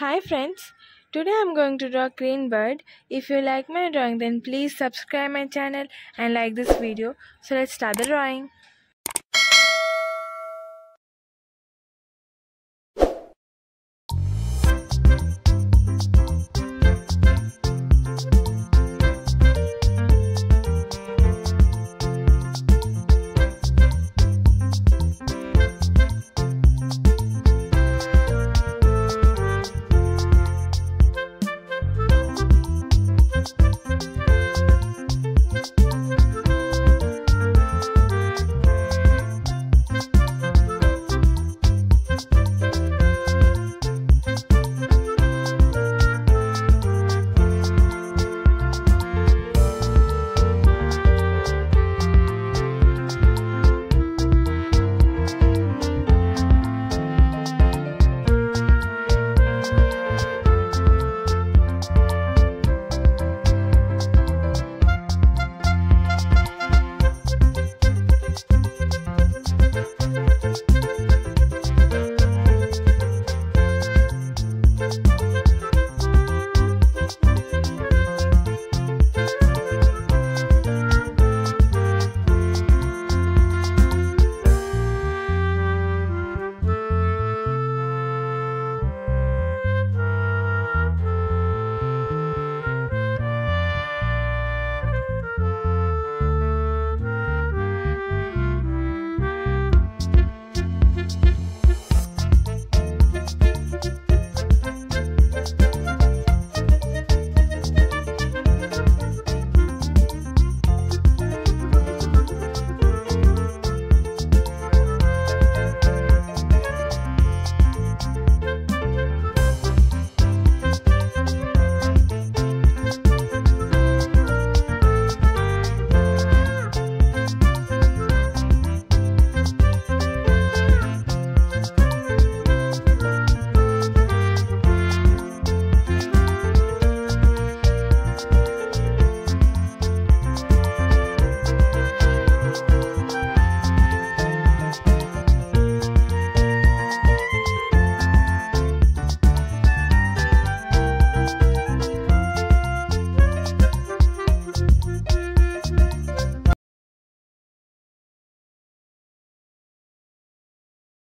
Hi friends, today I'm going to draw green bird. If you like my drawing then please subscribe my channel and like this video. So let's start the drawing.